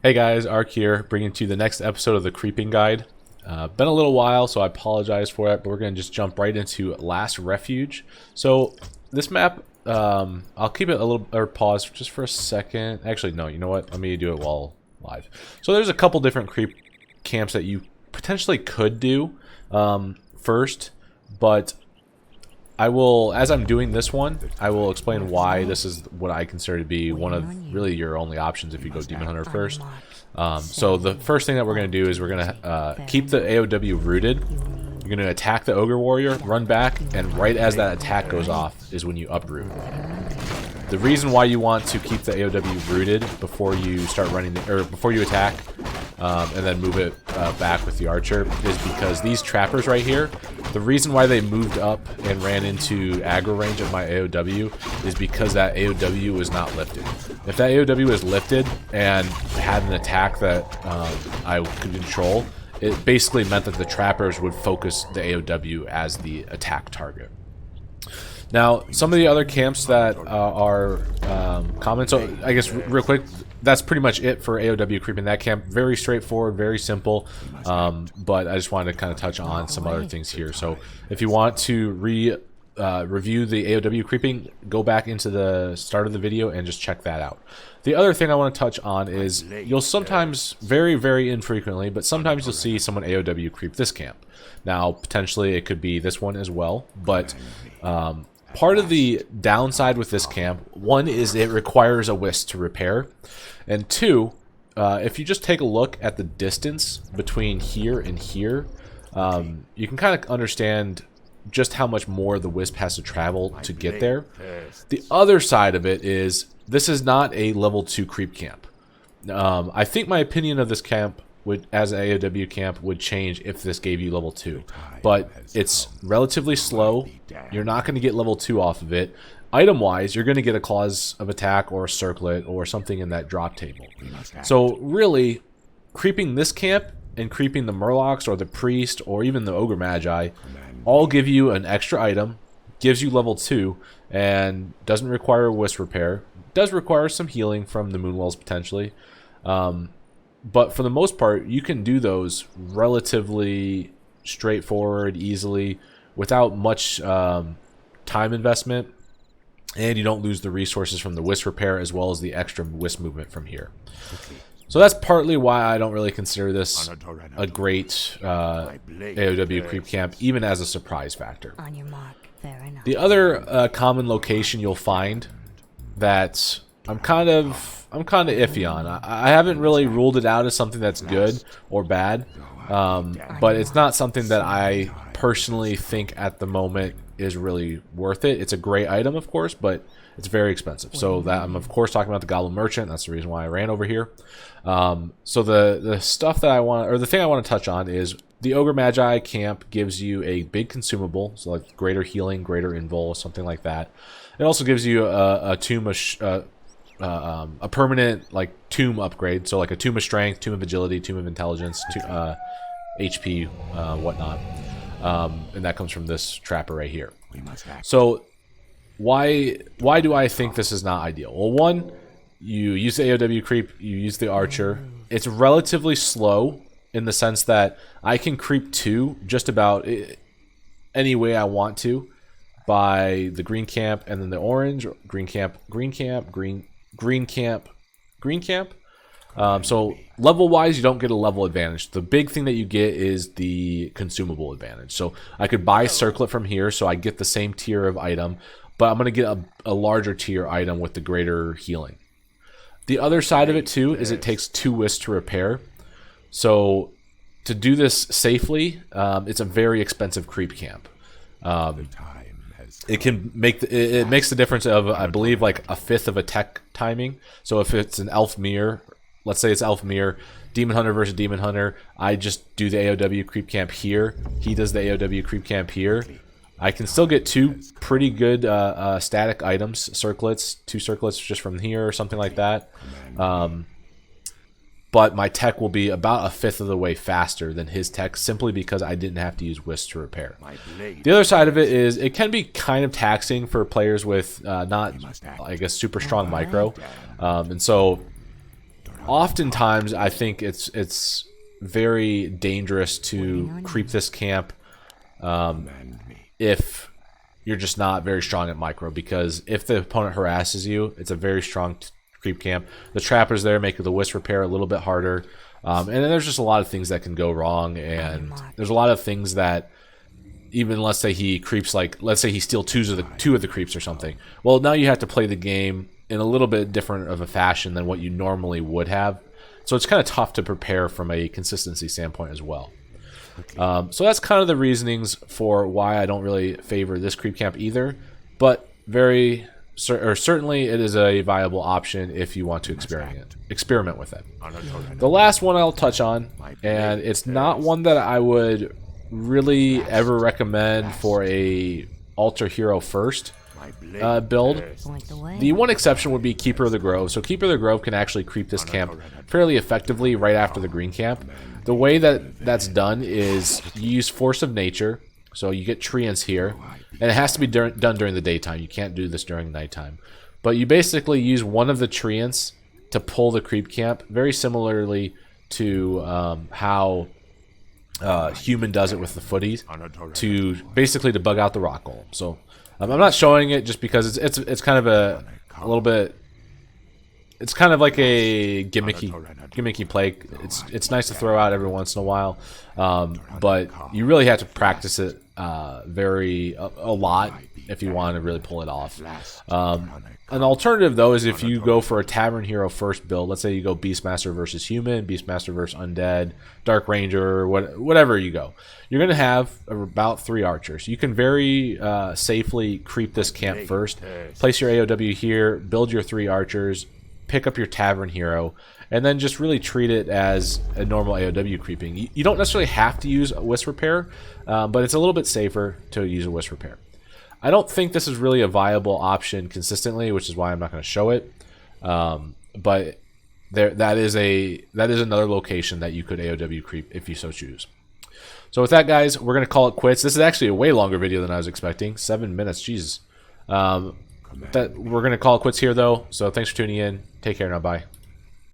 Hey guys, Ark here, bringing to you the next episode of the Creeping Guide. Been a little while, so I apologize for it, but we're going to just jump right into Last Refuge. So, this map, I'll keep it a little, or pause just for a second. Actually, no, you know what? Let me do it while live. So, there's a couple different creep camps that you potentially could do first, but I will, as I'm doing this one, I will explain why this is what I consider to be one of really your only options if you go Demon Hunter first. So the first thing that we're going to do is we're going to keep the AOW rooted. You're going to attack the Ogre Warrior, run back, and right as that attack goes off is when you uproot. The reason why you want to keep the AOW rooted before you start running, or before you attack, and then move it back with the archer, is because these trappers right here, the reason why they moved up and ran into aggro range of my AOW is because that AOW was not lifted. If that AOW was lifted and had an attack that I could control, it basically meant that the trappers would focus the AOW as the attack target. Now, some of the other camps that are common, so I guess real quick, that's pretty much it for AOW creeping that camp. Very straightforward, very simple, but I just wanted to kind of touch on some other things here. So if you want to review the AOW creeping, go back into the start of the video and just check that out. The other thing I want to touch on is you'll sometimes, very, very infrequently, but sometimes you'll see someone AOW creep this camp. Now, potentially it could be this one as well, but part of the downside with this camp, one is it requires a whisk to repair, and two, if you just take a look at the distance between here and here, you can kind of understand just how much more the wisp has to travel to get there. The other side of it is this is not a level 2 creep camp. I think my opinion of this camp as an AOW camp would change if this gave you level 2, but it's relatively slow. You're not going to get level 2 off of it. Item wise, you're going to get a clause of attack or a circlet or something in that drop table. So really, creeping this camp and creeping the Murlocs or the Priest or even the Ogre Magi all give you an extra item, gives you level 2, and doesn't require a wisp repair. Does require some healing from the Moonwells potentially. But for the most part, you can do those relatively straightforward, easily, without much time investment, and you don't lose the resources from the wisp repair as well as the extra wisp movement from here. So that's partly why I don't really consider this a great AOW creep camp, even as a surprise factor. The other common location you'll find that I'm kind of iffy on. I haven't really ruled it out as something that's good or bad, but it's not something that I personally think at the moment is really worth it. It's a great item, of course, but it's very expensive. So that I'm of course talking about the Goblin Merchant. That's the reason why I ran over here. So the stuff that I want, or the thing I want to touch on, is the Ogre Magi camp gives you a big consumable, so like greater healing, greater invul, something like that. It also gives you a tomb of a permanent like tomb upgrade, so like a tomb of strength, tomb of agility, tomb of intelligence, HP, whatnot, and that comes from this trapper right here. So why do I think this is not ideal? Well, one, you use the AOW creep, you use the archer. It's relatively slow in the sense that I can creep 2 just about any way I want to by the green camp and then the orange, green camp, green camp, green camp, green camp. So level wise, you don't get a level advantage. The big thing that you get is the consumable advantage. So I could buy circlet from here, so I get the same tier of item, but I'm going to get a larger tier item with the greater healing. The other side of it too is it takes 2 wisps to repair. So to do this safely, it's a very expensive creep camp. It can make it makes the difference of, I believe, like a fifth of a tech timing. So if it's an elf mirror, let's say it's elf mirror, Demon Hunter versus Demon Hunter, I just do the AOW creep camp here. He does the AOW creep camp here. I can still get 2 pretty good static items, circlets, 2 circlets just from here or something like that. But my tech will be about a fifth of the way faster than his tech, simply because I didn't have to use wisp to repair. The other side of it is it can be kind of taxing for players with not, I guess, super strong micro, and so oftentimes I think it's very dangerous to creep this camp if you're just not very strong at micro, because if the opponent harasses you, it's a very strong creep camp. The trappers there make the wisp repair a little bit harder, and then there's just a lot of things that can go wrong, and there's a lot of things that, even let's say he creeps, like let's say he steals two of the creeps or something. Well, now you have to play the game in a little bit different of a fashion than what you normally would have. So it's kind of tough to prepare from a consistency standpoint as well. So that's kind of the reasonings for why I don't really favor this creep camp either. But certainly it is a viable option if you want to experiment with it. The last one I'll touch on, and it's not one that I would really ever recommend for a altar hero first build. The one exception would be Keeper of the Grove. So Keeper of the Grove can actually creep this camp fairly effectively right after the green camp. The way that that's done is you use Force of Nature, so you get treants here, and it has to be done during the daytime. You can't do this during nighttime. But you basically use one of the treants to pull the creep camp, very similarly to how Human does it with the footies, to basically to bug out the rock golem. So I'm not showing it just because it's kind of a little bit. It's kind of like a gimmicky play. It's nice to throw out every once in a while, but you really have to practice it a lot if you want to really pull it off. An alternative though is if you go for a Tavern Hero first build. Let's say you go Beastmaster versus Human, Beastmaster versus Undead, Dark Ranger, whatever you go. You're going to have about 3 archers. You can very safely creep this camp first. Place your AOW here, build your 3 archers, pick up your Tavern Hero, and then just really treat it as a normal AOW creeping. You don't necessarily have to use a Wisp Repair, but it's a little bit safer to use a Wisp Repair. I don't think this is really a viable option consistently, which is why I'm not going to show it. But that is another location that you could AOW creep if you so choose. So with that, guys, we're going to call it quits. This is actually a way longer video than I was expecting. 7 minutes, Jesus. We're going to call it quits here, though. So thanks for tuning in. Take care now. Bye.